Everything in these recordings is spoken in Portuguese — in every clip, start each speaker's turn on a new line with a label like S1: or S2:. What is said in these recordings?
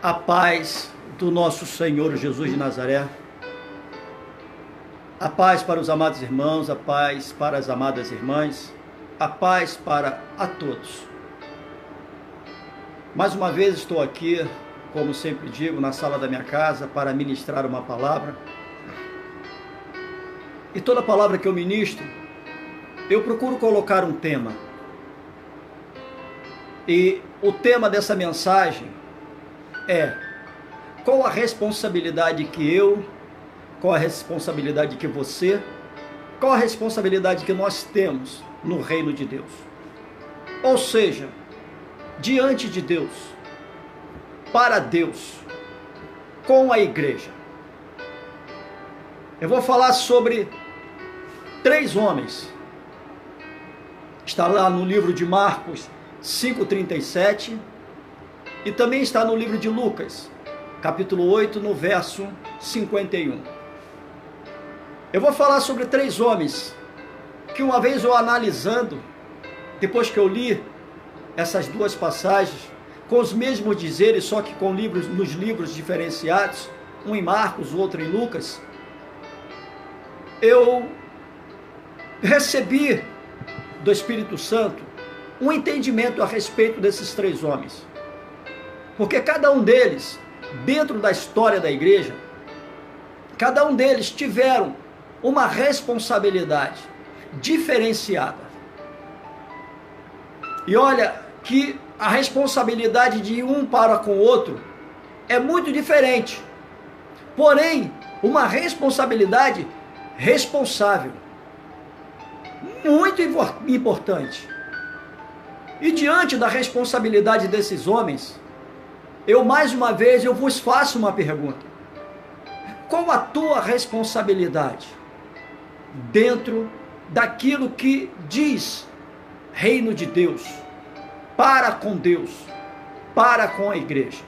S1: A paz do nosso Senhor Jesus de Nazaré, a paz para os amados irmãos, a paz para as amadas irmãs, a paz para a todos. Mais uma vez estou aqui, como sempre digo, na sala da minha casa para ministrar uma palavra. E toda palavra que eu ministro, eu procuro colocar um tema. E o tema dessa mensagem é: qual a responsabilidade que eu, qual a responsabilidade que você, qual a responsabilidade que nós temos no reino de Deus? Ou seja, diante de Deus, para Deus, com a igreja. Eu vou falar sobre 3 homens. Está lá no livro de Marcos 5:37 e também está no livro de Lucas, capítulo 8, no verso 51. Eu vou falar sobre 3 homens que uma vez eu analisando, depois que eu li essas 2 passagens, com os mesmos dizeres, só que com nos livros diferenciados, um em Marcos, o outro em Lucas, eu recebi do Espírito Santo um entendimento a respeito desses 3 homens. Porque cada um deles, dentro da história da igreja, cada um deles tiveram uma responsabilidade diferenciada. E olha que a responsabilidade de um para com o outro é muito diferente. Porém, uma responsabilidade responsável, muito importante. E diante da responsabilidade desses homens, eu mais uma vez vos faço uma pergunta: qual a tua responsabilidade dentro daquilo que diz reino de Deus, para com Deus, para com a igreja?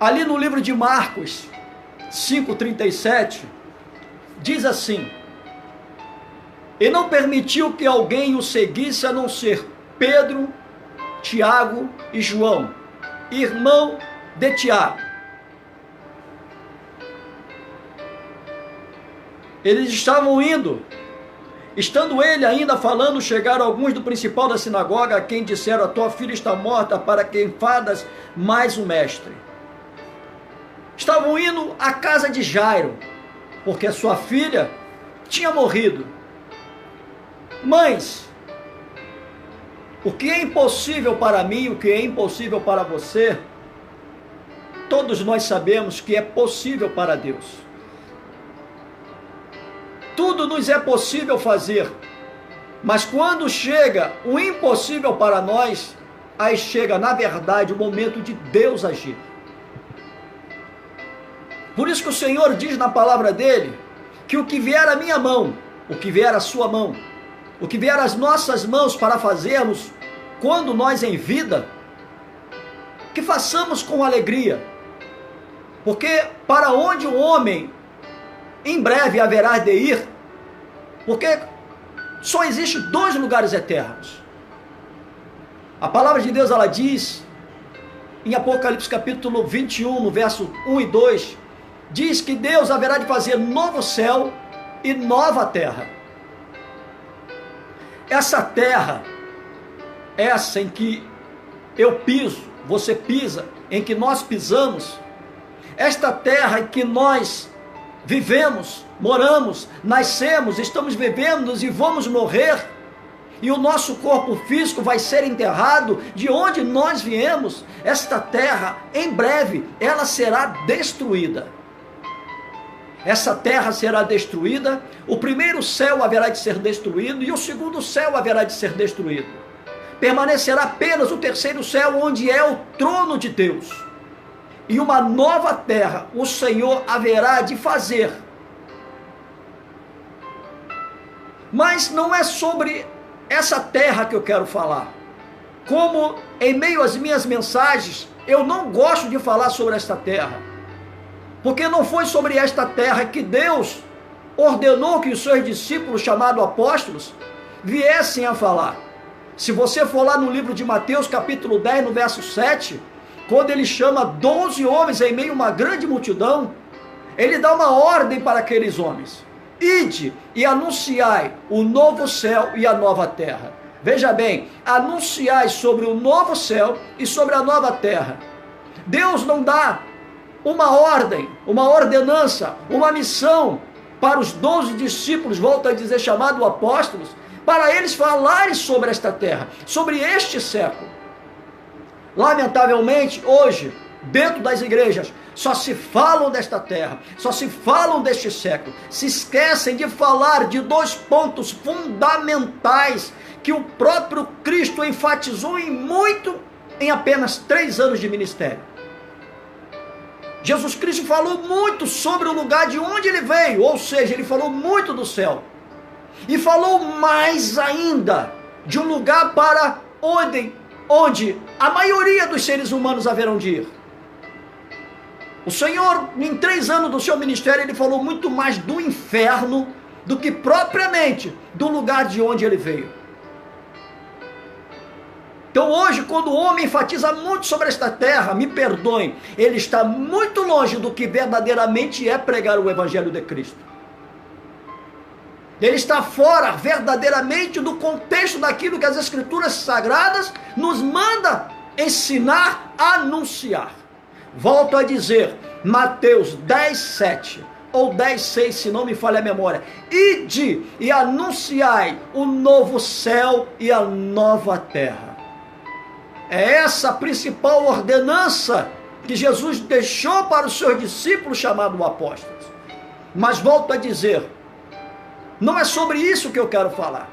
S1: Ali no livro de Marcos 5:37 diz assim: e não permitiu que alguém o seguisse a não ser Pedro, Tiago e João, irmão de Tiago. Eles estavam indo. Estando ele ainda falando, chegaram alguns do principal da sinagoga, a quem disseram: a tua filha está morta, para que enfadas mais o mestre? Estavam indo à casa de Jairo, porque a sua filha tinha morrido. Mães, o que é impossível para mim, o que é impossível para você, todos nós sabemos que é possível para Deus. Tudo nos é possível fazer, mas quando chega o impossível para nós, aí chega, na verdade, o momento de Deus agir. Por isso que o Senhor diz na palavra dele, que o que vier à minha mão, o que vier à sua mão, o que vier às nossas mãos para fazermos, quando nós em vida, que façamos com alegria. Porque para onde o homem em breve haverá de ir, porque só existe 2 lugares eternos. A palavra de Deus, ela diz, em Apocalipse capítulo 21, no verso 1 e 2, diz que Deus haverá de fazer novo céu e nova terra. Essa terra, essa em que eu piso, você pisa, em que nós pisamos, esta terra em que nós vivemos, moramos, nascemos, estamos vivendo e vamos morrer, e o nosso corpo físico vai ser enterrado de onde nós viemos, esta terra, em breve, ela será destruída. Essa terra será destruída, o primeiro céu haverá de ser destruído e o segundo céu haverá de ser destruído. Permanecerá apenas o terceiro céu, onde é o trono de Deus. E uma nova terra o Senhor haverá de fazer. Mas não é sobre essa terra que eu quero falar. Como em meio às minhas mensagens, eu não gosto de falar sobre esta terra. Porque não foi sobre esta terra que Deus ordenou que os seus discípulos, chamados apóstolos, viessem a falar. Se você for lá no livro de Mateus, capítulo 10, no verso 7, quando ele chama 12 homens em meio a uma grande multidão, ele dá uma ordem para aqueles homens: ide e anunciai o novo céu e a nova terra. Veja bem, anunciai sobre o novo céu e sobre a nova terra. Deus não dá uma ordem, uma ordenança, uma missão para os 12 discípulos, volta a dizer, chamados apóstolos, para eles falarem sobre esta terra, sobre este século. Lamentavelmente, hoje, dentro das igrejas, só se falam desta terra, só se falam deste século, se esquecem de falar de dois pontos fundamentais que o próprio Cristo enfatizou em apenas 3 anos de ministério. Jesus Cristo falou muito sobre o lugar de onde ele veio, ou seja, ele falou muito do céu. E falou mais ainda de um lugar para onde a maioria dos seres humanos haverão de ir. O Senhor, em 3 anos do seu ministério, ele falou muito mais do inferno do que propriamente do lugar de onde ele veio. Então hoje, quando o homem enfatiza muito sobre esta terra, me perdoem, ele está muito longe do que verdadeiramente é pregar o Evangelho de Cristo. Ele está fora verdadeiramente do contexto daquilo que as Escrituras Sagradas nos manda ensinar, anunciar. Volto a dizer, Mateus 10:7 ou 10:6, se não me falha a memória: ide e anunciai o novo céu e a nova terra. É essa a principal ordenança que Jesus deixou para os seus discípulos, chamados apóstolos. Mas volto a dizer, não é sobre isso que eu quero falar.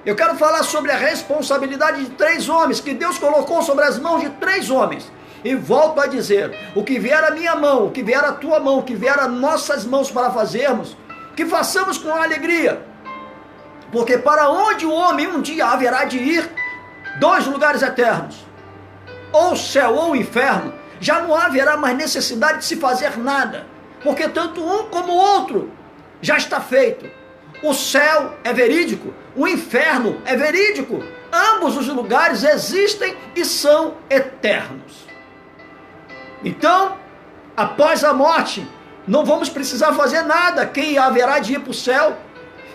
S1: Eu quero falar sobre a responsabilidade de 3 homens, que Deus colocou sobre as mãos de 3 homens. E volto a dizer, o que vier à minha mão, o que vier à tua mão, o que vier às nossas mãos para fazermos, que façamos com alegria. Porque para onde o homem um dia haverá de ir, 2 lugares eternos, ou o céu ou o inferno, já não haverá mais necessidade de se fazer nada, porque tanto um como o outro já está feito. O céu é verídico, o inferno é verídico, ambos os lugares existem e são eternos. Então, após a morte, não vamos precisar fazer nada. Quem haverá de ir para o céu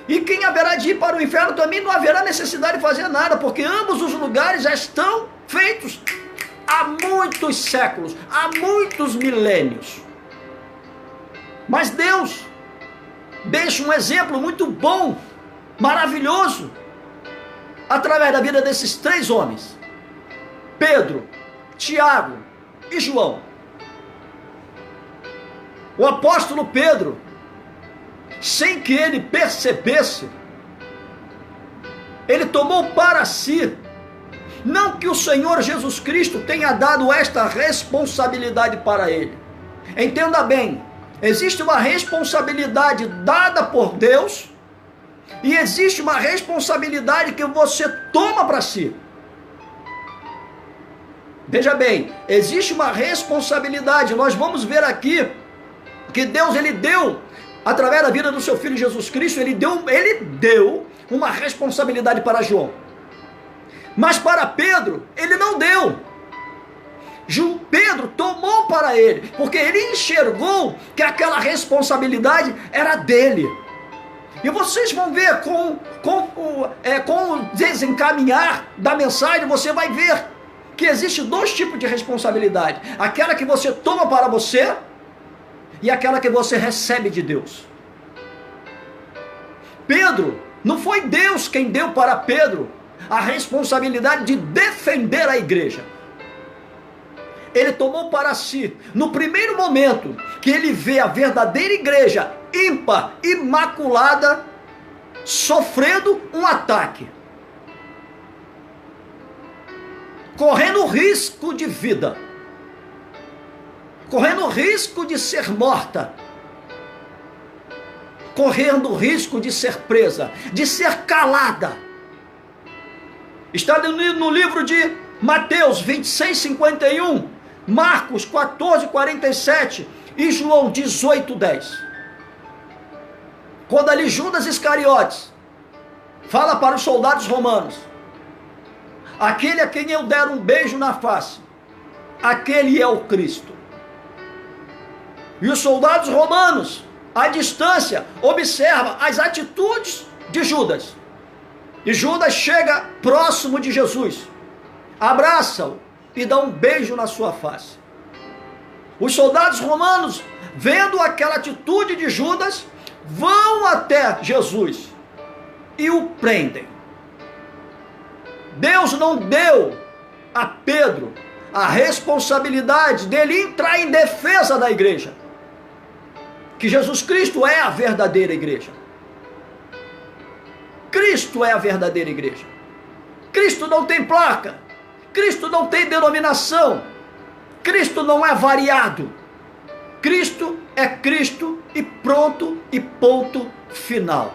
S1: e quem haverá de ir para o inferno também não haverá necessidade de fazer nada, porque ambos os lugares já estão feitos há muitos séculos, há muitos milênios. Mas Deus deixa um exemplo muito bom, maravilhoso, através da vida desses 3 homens: Pedro, Tiago e João. O apóstolo Pedro, sem que ele percebesse, ele tomou para si, não que o Senhor Jesus Cristo tenha dado esta responsabilidade para ele. Entenda bem, existe uma responsabilidade dada por Deus e existe uma responsabilidade que você toma para si. Veja bem, existe uma responsabilidade. Nós vamos ver aqui que Deus, ele deu, através da vida do seu Filho Jesus Cristo, ele deu uma responsabilidade para João. Mas para Pedro, ele não deu. Pedro tomou para ele, porque ele enxergou que aquela responsabilidade era dele. E vocês vão ver com o desencaminhar da mensagem, você vai ver que existe 2 tipos de responsabilidade: aquela que você toma para você e aquela que você recebe de Deus. Pedro, não foi Deus quem deu para Pedro a responsabilidade de defender a igreja. Ele tomou para si, no primeiro momento que ele vê a verdadeira igreja ímpar, imaculada, sofrendo um ataque, correndo risco de vida, correndo risco de ser morta, correndo risco de ser presa, de ser calada. Está no livro de Mateus 26:51, Marcos 14:47 e João 18:10. Quando ali Judas Iscariotes fala para os soldados romanos: aquele a quem eu der um beijo na face, aquele é o Cristo. E os soldados romanos, à distância, observam as atitudes de Judas. E Judas chega próximo de Jesus, abraça-o e dá um beijo na sua face. Os soldados romanos, vendo aquela atitude de Judas, vão até Jesus e o prendem. Deus não deu a Pedro a responsabilidade dele entrar em defesa da igreja, que Jesus Cristo é a verdadeira igreja. Cristo é a verdadeira igreja. Cristo não tem placa, Cristo não tem denominação, Cristo não é variado. Cristo é Cristo e pronto e ponto final.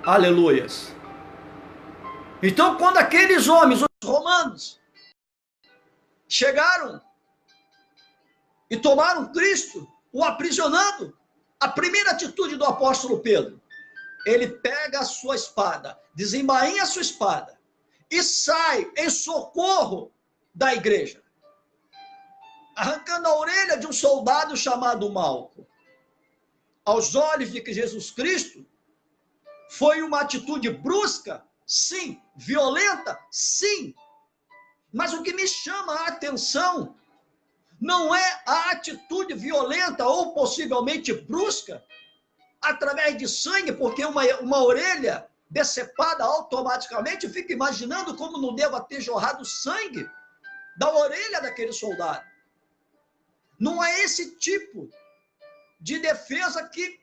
S1: Aleluias. Então, quando aqueles homens, os romanos, chegaram e tomaram Cristo, o aprisionando, a primeira atitude do apóstolo Pedro, ele pega a sua espada, desembainha a sua espada e sai em socorro da igreja, arrancando a orelha de um soldado chamado Malco. Aos olhos de Jesus Cristo, foi uma atitude brusca, sim. Violenta, sim. Mas o que me chama a atenção não é a atitude violenta ou possivelmente brusca, através de sangue, porque uma orelha decepada automaticamente, eu fico imaginando como não deva ter jorrado sangue da orelha daquele soldado. Não é esse tipo de defesa que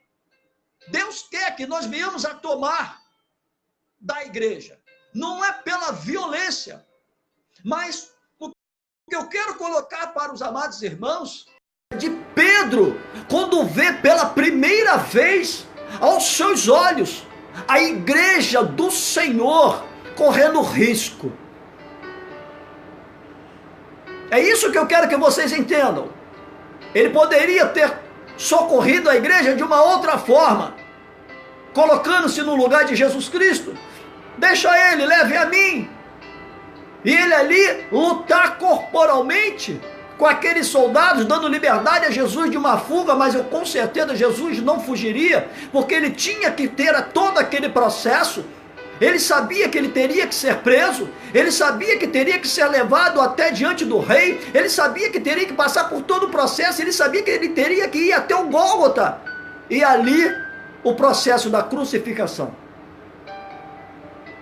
S1: Deus quer que nós venhamos a tomar da igreja. Não é pela violência, mas o que eu quero colocar para os amados irmãos é de Pedro, quando vê pela primeira vez aos seus olhos a igreja do Senhor correndo risco. É isso que eu quero que vocês entendam. Ele poderia ter socorrido a igreja de uma outra forma, colocando-se no lugar de Jesus Cristo. Deixa ele, leve a mim. E ele ali lutar corporalmente com aqueles soldados, dando liberdade a Jesus de uma fuga, mas com certeza Jesus não fugiria, porque ele tinha que ter todo aquele processo. Ele sabia que ele teria que ser preso, ele sabia que teria que ser levado até diante do rei, ele sabia que teria que passar por todo o processo, ele sabia que ele teria que ir até o Gólgota, e ali o processo da crucificação.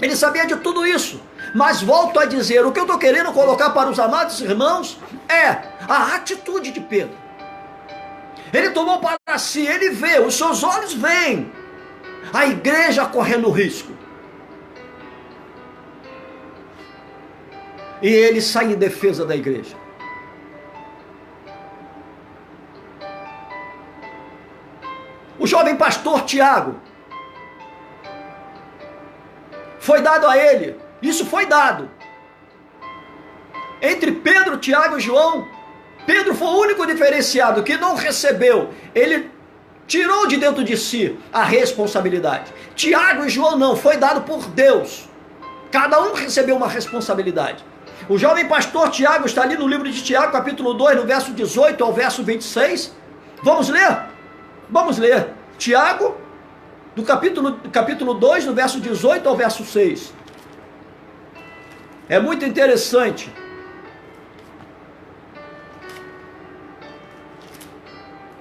S1: Ele sabia de tudo isso, mas volto a dizer, o que eu estou querendo colocar para os amados irmãos é a atitude de Pedro. Ele tomou para si, ele vê, os seus olhos veem a igreja correndo risco. E ele sai em defesa da igreja. O jovem pastor Tiago, foi dado a ele, isso foi dado. Entre Pedro, Tiago e João, Pedro foi o único diferenciado que não recebeu. Ele tirou de dentro de si a responsabilidade. Tiago e João não, foi dado por Deus. Cada um recebeu uma responsabilidade. O jovem pastor Tiago está ali no livro de Tiago, capítulo 2, no verso 18 ao verso 26. Vamos ler? Vamos ler. Tiago, do capítulo 2, no verso 18 ao verso 6. É muito interessante.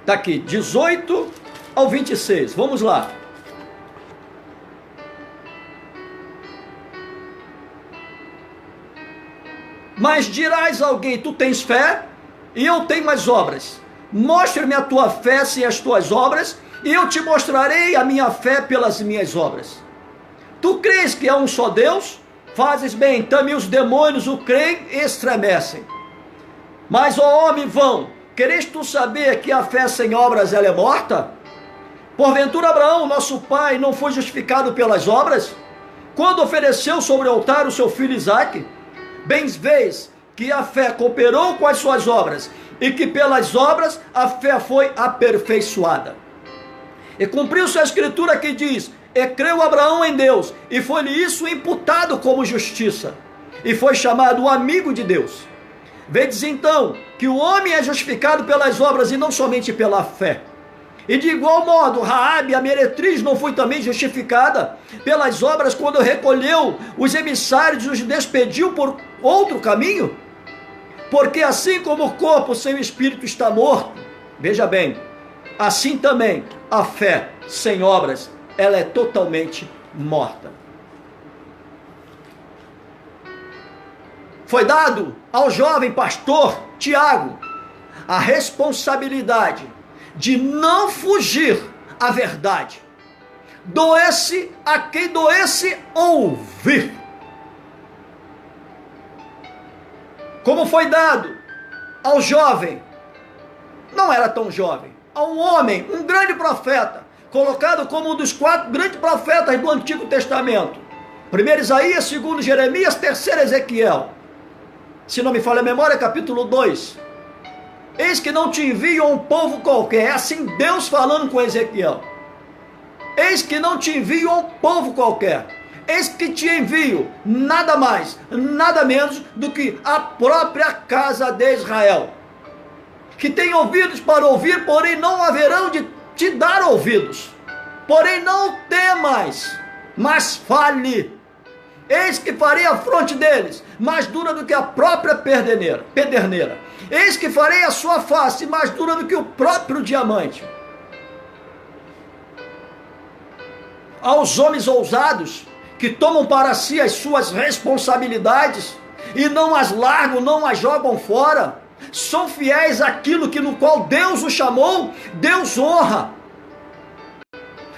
S1: Está aqui, 18 ao 26. Vamos lá. Mas dirás a alguém, tu tens fé, e eu tenho as obras. Mostre-me a tua fé sem as tuas obras, e eu te mostrarei a minha fé pelas minhas obras. Tu crês que há um só Deus? Fazes bem, também os demônios o creem e estremecem. Mas, ó homem vão, queres tu saber que a fé sem obras ela é morta? Porventura Abraão, nosso pai, não foi justificado pelas obras? Quando ofereceu sobre o altar o seu filho Isaque? Bem vês que a fé cooperou com as suas obras, e que pelas obras a fé foi aperfeiçoada. E cumpriu-se a escritura que diz: e creu Abraão em Deus, e foi-lhe isso imputado como justiça, e foi chamado o amigo de Deus. Vedes então que o homem é justificado pelas obras e não somente pela fé. E de igual modo, Raabe, a meretriz, não foi também justificada pelas obras quando recolheu os emissários e os despediu por outro caminho? Porque assim como o corpo sem o espírito está morto, veja bem, assim também a fé sem obras, ela é totalmente morta. Foi dado ao jovem pastor Tiago a responsabilidade de não fugir à verdade, doesse a quem doesse ouvir. Como foi dado ao jovem, não era tão jovem, a um homem, um grande profeta, colocado como um dos 4 grandes profetas do Antigo Testamento. 1 Isaías, 2 Jeremias, 3 Ezequiel. Se não me falha a memória, capítulo 2. Eis que não te envio a um povo qualquer. É assim Deus falando com Ezequiel. Eis que não te envio a um povo qualquer. Eis que te envio nada mais, nada menos do que a própria casa de Israel. Que tem ouvidos para ouvir, porém não haverão de te dar ouvidos. Porém não temas, mas fale. Eis que farei a fronte deles mais dura do que a própria pederneira. Eis que farei a sua face mais dura do que o próprio diamante. Aos homens ousados que tomam para si as suas responsabilidades e não as largam, não as jogam fora, são fiéis àquilo que no qual Deus os chamou, Deus honra.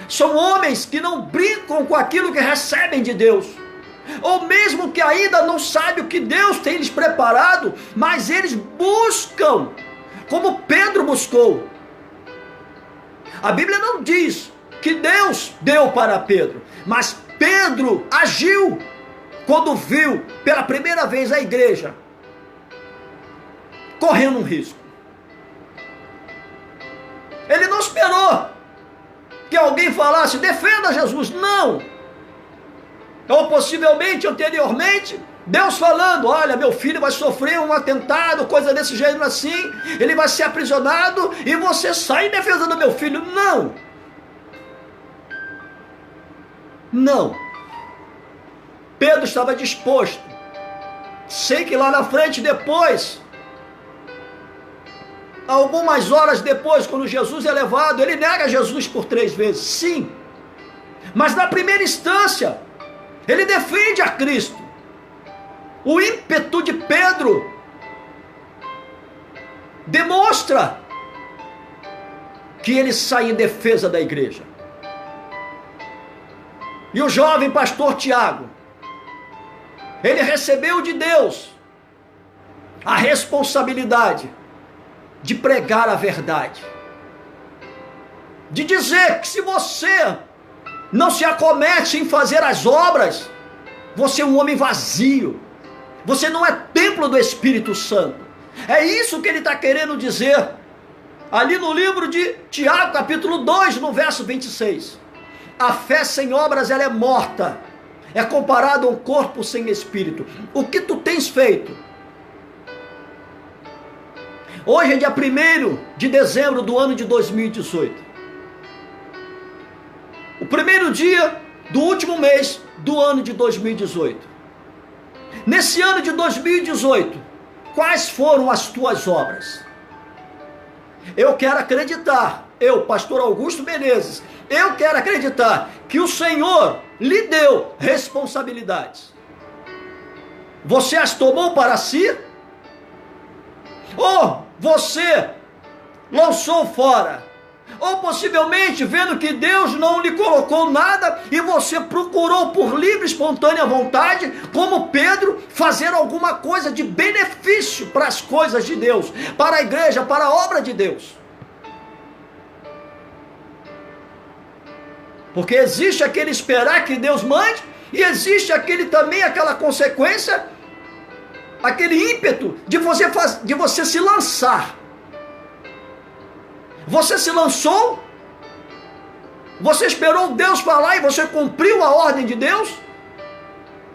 S1: São homens que não brincam com aquilo que recebem de Deus, ou mesmo que ainda não sabem o que Deus tem lhes preparado, mas eles buscam, como Pedro buscou. A Bíblia não diz que Deus deu para Pedro, mas Pedro agiu quando viu pela primeira vez a igreja correndo um risco. Ele não esperou que alguém falasse: defenda Jesus. Não. Ou possivelmente, anteriormente, Deus falando: olha, meu filho vai sofrer um atentado, coisa desse jeito assim, ele vai ser aprisionado e você sai em defesa do meu filho. Não. Não. Pedro estava disposto. Sei que lá na frente, depois, algumas horas depois, quando Jesus é levado, ele nega Jesus por 3 vezes. Sim. Mas na primeira instância, ele defende a Cristo. O ímpeto de Pedro demonstra que ele sai em defesa da igreja. E o jovem pastor Tiago, ele recebeu de Deus a responsabilidade de pregar a verdade, de dizer que se você não se acomete em fazer as obras, você é um homem vazio, você não é templo do Espírito Santo. É isso que ele está querendo dizer ali no livro de Tiago, capítulo 2, no verso 26. A fé sem obras, ela é morta, é comparado a um corpo sem espírito. O que tu tens feito? Hoje é dia 1º de dezembro do ano de 2018. O primeiro dia do último mês do ano de 2018. Nesse ano de 2018, quais foram as tuas obras? Eu quero acreditar, eu, pastor Augusto Menezes, eu quero acreditar que o Senhor lhe deu responsabilidades. Você as tomou para si? Ou você lançou fora? Ou possivelmente vendo que Deus não lhe colocou nada e você procurou por livre, espontânea vontade, como Pedro, fazer alguma coisa de benefício para as coisas de Deus, para a igreja, para a obra de Deus. Porque existe aquele esperar que Deus mande, e existe aquele também, aquela consequência, aquele ímpeto de você se lançar. Você se lançou Você esperou Deus falar e você cumpriu a ordem de Deus?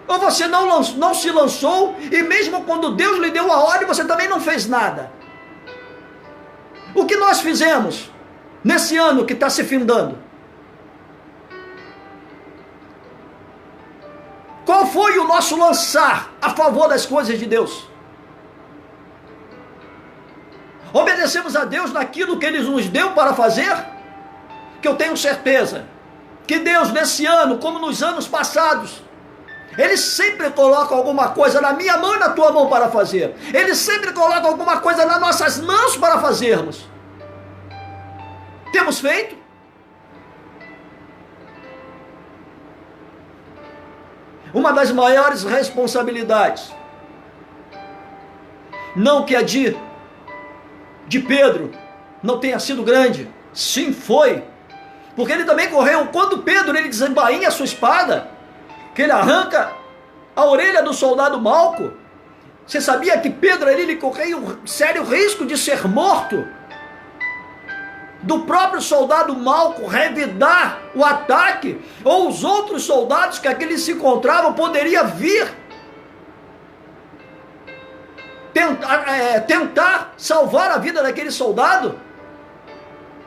S1: Ou você não se lançou e mesmo quando Deus lhe deu a ordem, você também não fez nada? O que nós fizemos nesse ano que está se findando? Qual foi o nosso lançar a favor das coisas de Deus? Obedecemos a Deus naquilo que Ele nos deu para fazer? Que eu tenho certeza que Deus nesse ano, como nos anos passados, Ele sempre coloca alguma coisa na minha mão e na tua mão para fazer. Ele sempre coloca alguma coisa nas nossas mãos para fazermos. Temos feito? Uma das maiores responsabilidades, não que a de Pedro não tenha sido grande, sim foi, porque ele também correu, quando Pedro ele desembainha a sua espada, que ele arranca a orelha do soldado Malco. Você sabia que Pedro ele corria um sério risco de ser morto? Do próprio soldado Malco revidar o ataque, ou os outros soldados que aqui se encontravam poderia vir tentar salvar a vida daquele soldado,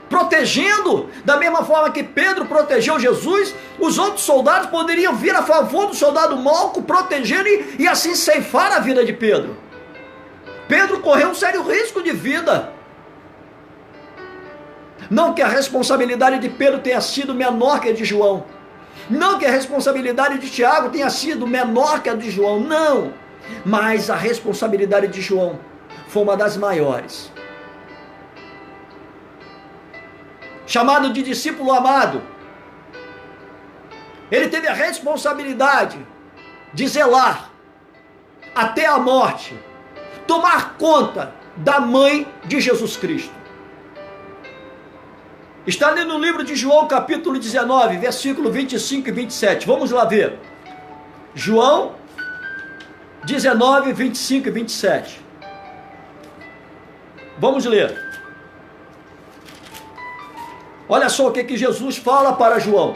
S1: protegendo, da mesma forma que Pedro protegeu Jesus, os outros soldados poderiam vir a favor do soldado Malco, protegendo e assim ceifar a vida de Pedro. Pedro correu um sério risco de vida. Não que a responsabilidade de Pedro tenha sido menor que a de João. Não que a responsabilidade de Tiago tenha sido menor que a de João. Não. Mas a responsabilidade de João foi uma das maiores. Chamado de discípulo amado, ele teve a responsabilidade de zelar até a morte, tomar conta da mãe de Jesus Cristo. Está ali no livro de João, capítulo 19, versículo 25 e 27. Vamos lá ver. João 19, 25 e 27. Vamos ler. Olha só o que Jesus fala para João.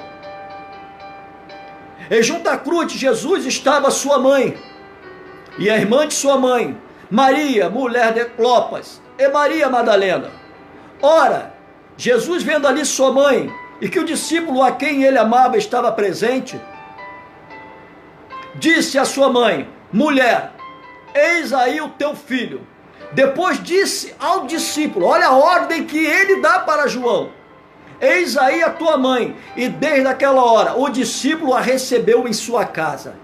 S1: E junto à cruz de Jesus estava sua mãe, e a irmã de sua mãe, Maria, mulher de Clopas, e Maria Madalena. Ora, Jesus, vendo ali sua mãe, e que o discípulo a quem ele amava estava presente, disse à sua mãe: mulher, eis aí o teu filho. Depois disse ao discípulo, olha a ordem que ele dá para João: eis aí a tua mãe. E desde aquela hora o discípulo a recebeu em sua casa.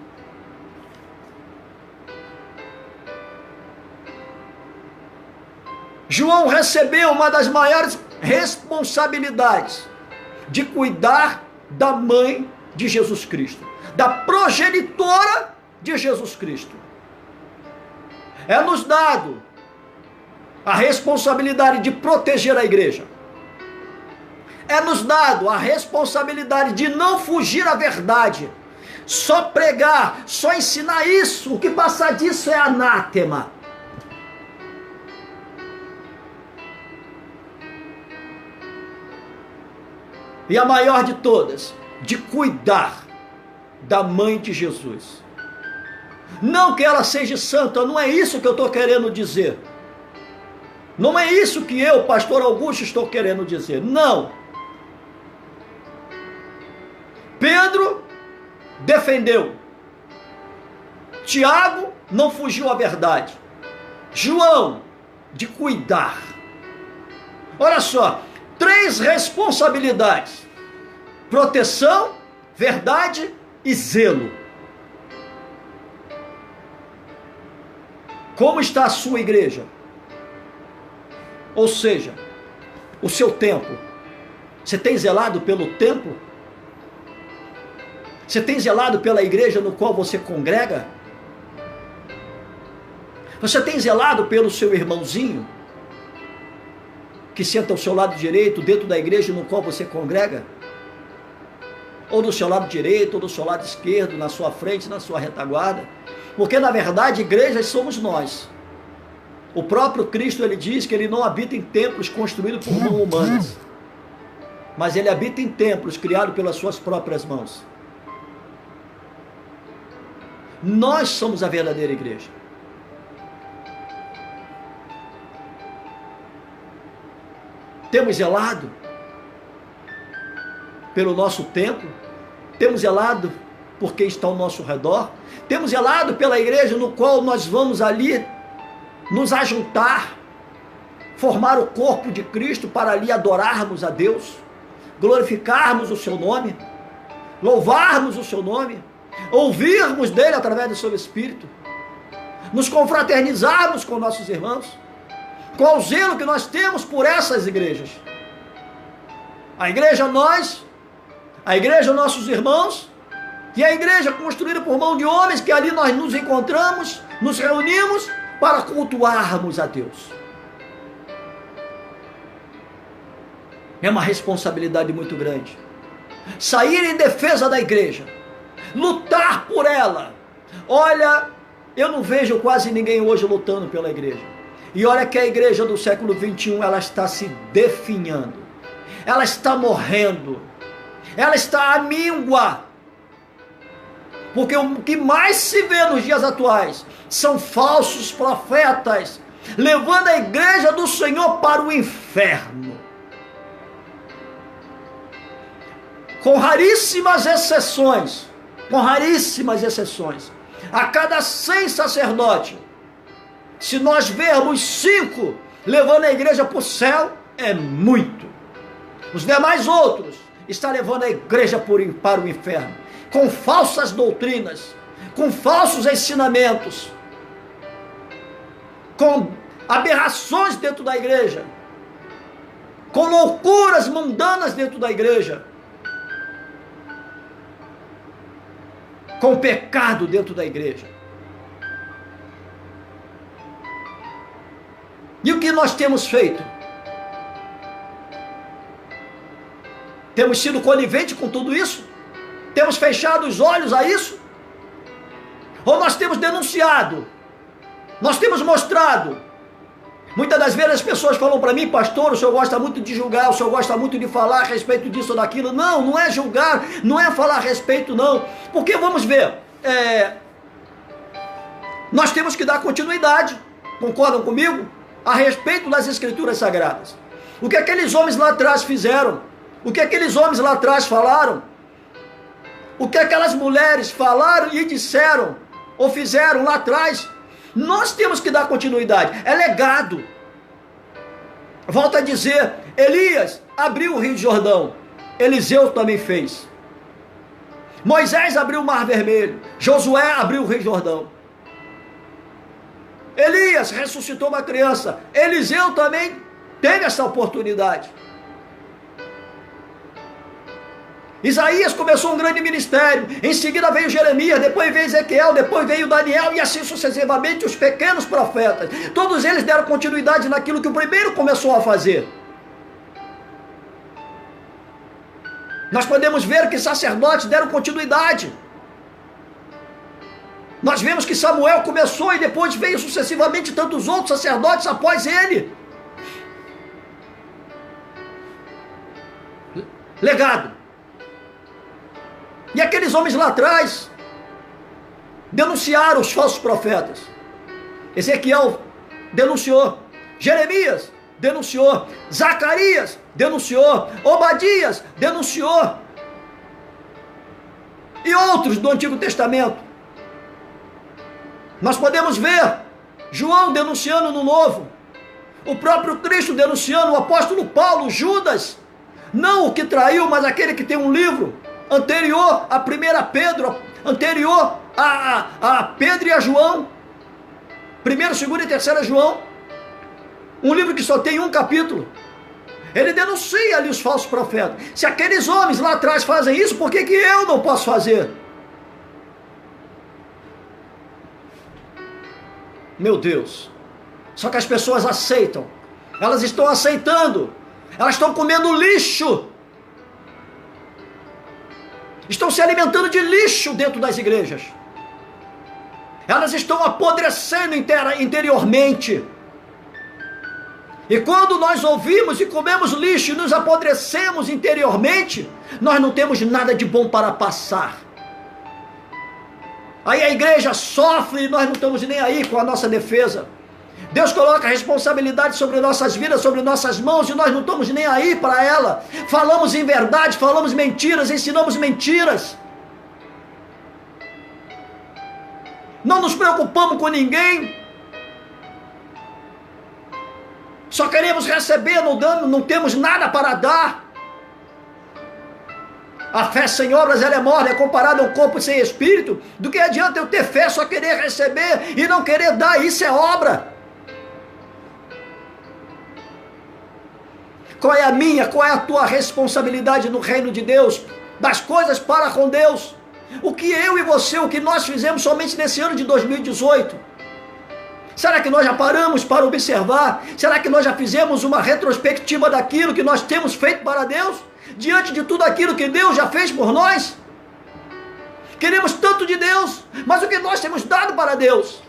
S1: João recebeu uma das maiores responsabilidades de cuidar da mãe de Jesus Cristo, da progenitora de Jesus Cristo. É nos dado a responsabilidade de proteger a igreja. É nos dado a responsabilidade de não fugir à verdade, só pregar, só ensinar isso, o que passar disso é anátema. E a maior de todas, de cuidar da mãe de Jesus. Não que ela seja santa, não é isso que eu estou querendo dizer. Não é isso que eu, pastor Augusto, estou querendo dizer. Não. Pedro defendeu. Tiago não fugiu à verdade. João, de cuidar. Olha só, 3 responsabilidades: proteção, verdade e zelo. Como está a sua igreja? Ou seja, o seu templo. Você tem zelado pelo templo? Você tem zelado pela igreja no qual você congrega? Você tem zelado pelo seu irmãozinho que senta ao seu lado direito dentro da igreja no qual você congrega? Ou do seu lado direito, ou do seu lado esquerdo, na sua frente, na sua retaguarda? Porque na verdade igrejas somos nós. O próprio Cristo, ele diz que ele não habita em templos construídos por mãos humanas. mas ele habita em templos criados pelas suas próprias mãos. Nós somos a verdadeira igreja. Temos zelado pelo nosso templo, temos zelado por quem está ao nosso redor, temos zelado pela igreja no qual nós vamos ali nos ajuntar, formar o corpo de Cristo para ali adorarmos a Deus, glorificarmos o seu nome, louvarmos o seu nome, ouvirmos dele através do seu Espírito, nos confraternizarmos com nossos irmãos, com o zelo que nós temos por essas igrejas. A igreja nós, a igreja nossos irmãos, e a igreja construída por mão de homens, que ali nós nos encontramos, nos reunimos para cultuarmos a Deus. É uma responsabilidade muito grande. Sair em defesa da igreja, lutar por ela. Olha, eu não vejo quase ninguém hoje lutando pela igreja. E olha que a igreja do século 21, ela está se definhando. Ela está morrendo. Ela está à míngua. Porque o que mais se vê nos dias atuais são falsos profetas, levando a igreja do Senhor para o inferno. Com raríssimas exceções, a cada 100 sacerdotes, se nós vermos 5 levando a igreja para o céu, é muito. Os demais outros estão levando a igreja para o inferno, com falsas doutrinas, com falsos ensinamentos, com aberrações dentro da igreja, com loucuras mundanas dentro da igreja, com pecado dentro da igreja. E o que nós temos feito? Temos sido coniventes com tudo isso? Temos fechado os olhos a isso? Ou nós temos denunciado? Nós temos mostrado? Muitas das vezes as pessoas falam para mim: pastor, o senhor gosta muito de julgar, o senhor gosta muito de falar a respeito disso ou daquilo. Não, não é julgar, não é falar a respeito não. Porque vamos ver, nós temos que dar continuidade, concordam comigo? A respeito das escrituras sagradas. O que aqueles homens lá atrás fizeram? O que aqueles homens lá atrás falaram? O que aquelas mulheres falaram e disseram, ou fizeram lá atrás, nós temos que dar continuidade. É legado. Volto a dizer, Elias abriu o Rio Jordão, Eliseu também fez. Moisés abriu o Mar Vermelho, Josué abriu o Rio Jordão. Elias ressuscitou uma criança, Eliseu também teve essa oportunidade. Isaías começou um grande ministério, em seguida veio Jeremias, depois veio Ezequiel, depois veio Daniel, e assim sucessivamente os pequenos profetas. Todos eles deram continuidade naquilo que o primeiro começou a fazer. Nós podemos ver que sacerdotes deram continuidade. Nós vemos que Samuel começou e depois veio sucessivamente tantos outros sacerdotes após ele. Legado. E aqueles homens lá atrás denunciaram os falsos profetas. Ezequiel denunciou, Jeremias denunciou, Zacarias denunciou, Obadias denunciou, e outros do Antigo Testamento. Nós podemos ver João denunciando no Novo, o próprio Cristo denunciando, o apóstolo Paulo, Judas, não o que traiu, mas aquele que tem um livro anterior a 1 Pedro, anterior a Pedro e a João, 1º, 2º e 3º João, um livro que só tem um capítulo. Ele denuncia ali os falsos profetas. Se aqueles homens lá atrás fazem isso, por que eu não posso fazer? Meu Deus. Só que as pessoas aceitam. Elas estão aceitando. Elas estão comendo lixo. Estão se alimentando de lixo dentro das igrejas. Elas estão apodrecendo interiormente. E quando nós ouvimos e comemos lixo e nos apodrecemos interiormente, nós não temos nada de bom para passar. Aí a igreja sofre e nós não estamos nem aí com a nossa defesa. Deus coloca a responsabilidade sobre nossas vidas, sobre nossas mãos, e nós não estamos nem aí para ela. Falamos em verdade, falamos mentiras, ensinamos mentiras. Não nos preocupamos com ninguém. Só queremos receber, não temos nada para dar. A fé sem obras, ela é morta, é comparada a um corpo sem espírito. Do que adianta eu ter fé, só querer receber e não querer dar? Isso é obra. Qual é a minha, qual é a tua responsabilidade no reino de Deus? Das coisas para com Deus. O que eu e você, o que nós fizemos somente nesse ano de 2018? Será que nós já paramos para observar? Será que nós já fizemos uma retrospectiva daquilo que nós temos feito para Deus? Diante de tudo aquilo que Deus já fez por nós? Queremos tanto de Deus, mas o que nós temos dado para Deus?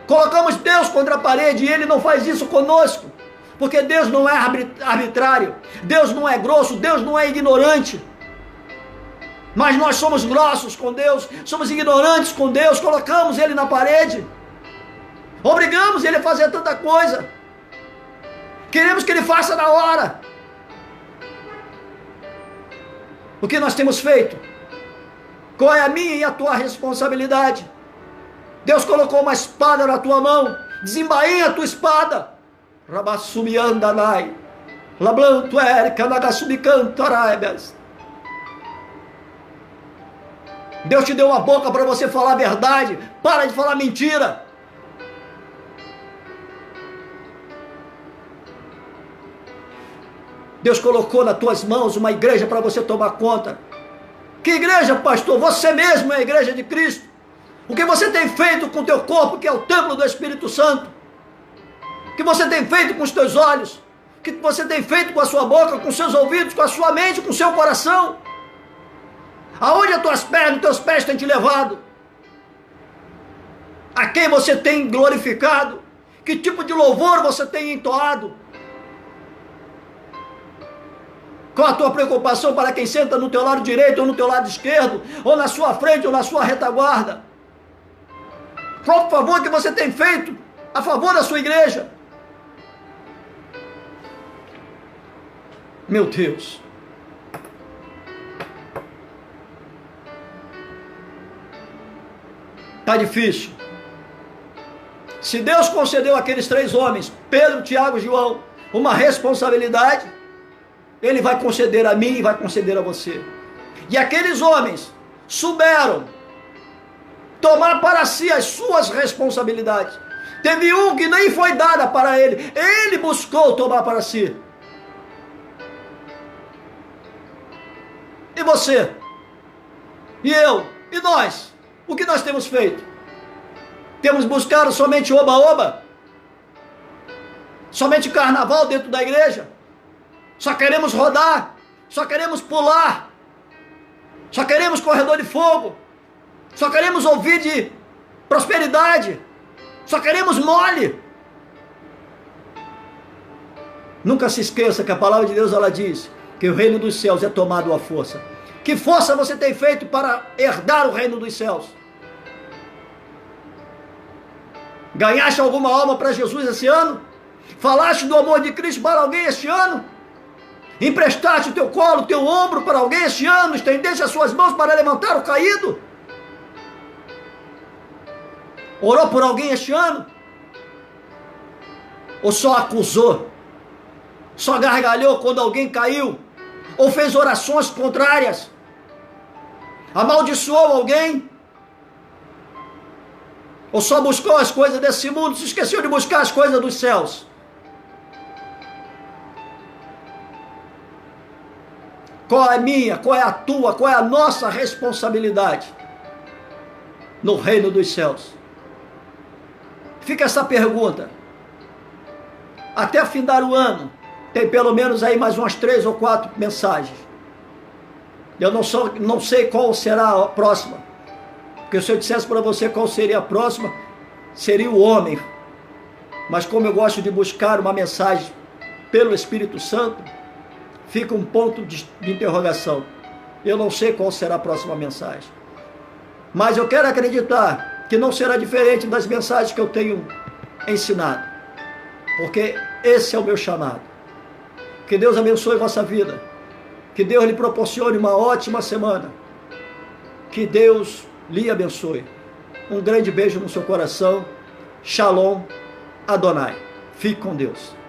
S1: Colocamos Deus contra a parede e Ele não faz isso conosco. Porque Deus não é arbitrário, Deus não é grosso, Deus não é ignorante. Mas nós somos grossos com Deus, somos ignorantes com Deus, colocamos Ele na parede, obrigamos Ele a fazer tanta coisa, queremos que Ele faça na hora. O que nós temos feito? Qual é a minha e a tua responsabilidade? Deus colocou uma espada na tua mão, desembainha a tua espada. Rabassumiandanai, lablanto erica, nagassumicanto araibas. Deus te deu uma boca para você falar a verdade. Para de falar mentira. Deus colocou nas tuas mãos uma igreja para você tomar conta. Que igreja, pastor? Você mesmo é a igreja de Cristo. O que você tem feito com o teu corpo, que é o templo do Espírito Santo? O que você tem feito com os teus olhos? O que você tem feito com a sua boca, com os seus ouvidos, com a sua mente, com o seu coração? Aonde as tuas pernas, os teus pés têm te levado? A quem você tem glorificado? Que tipo de louvor você tem entoado? Qual a tua preocupação para quem senta no teu lado direito ou no teu lado esquerdo? Ou na sua frente ou na sua retaguarda? Qual o favor que você tem feito a favor da sua igreja? Meu Deus. Está difícil. Se Deus concedeu àqueles 3 homens, Pedro, Tiago e João, uma responsabilidade, Ele vai conceder a mim e vai conceder a você. E aqueles homens souberam tomar para si as suas responsabilidades. Teve um que nem foi dada para ele. Ele buscou tomar para si. E você? E eu? E nós? O que nós temos feito? Temos buscado somente oba-oba? Somente carnaval dentro da igreja? Só queremos rodar? Só queremos pular? Só queremos corredor de fogo? Só queremos ouvir de prosperidade? Só queremos mole? Nunca se esqueça que a palavra de Deus, ela diz que o reino dos céus é tomado à força. Que força você tem feito para herdar o reino dos céus? Ganhaste alguma alma para Jesus esse ano? Falaste do amor de Cristo para alguém este ano? Emprestaste o teu colo, o teu ombro para alguém este ano? Estendeste as suas mãos para levantar o caído? Orou por alguém este ano? Ou só acusou? Só gargalhou quando alguém caiu? Ou fez orações contrárias? Amaldiçoou alguém? Ou só buscou as coisas desse mundo, se esqueceu de buscar as coisas dos céus? Qual é a minha, qual é a tua, qual é a nossa responsabilidade no reino dos céus? Fica essa pergunta. Até findar o ano, tem pelo menos aí mais umas 3 ou 4 mensagens. Eu não sei qual será a próxima. Porque se eu dissesse para você qual seria a próxima, seria o homem mas como eu gosto de buscar uma mensagem pelo Espírito Santo, fica um ponto de interrogação. Eu não sei qual será a próxima mensagem, mas eu quero acreditar que não será diferente das mensagens que eu tenho ensinado, porque esse é o meu chamado. Que Deus abençoe vossa vida, que Deus lhe proporcione uma ótima semana, que Deus lhe abençoe. Um grande beijo no seu coração. Shalom Adonai. Fique com Deus.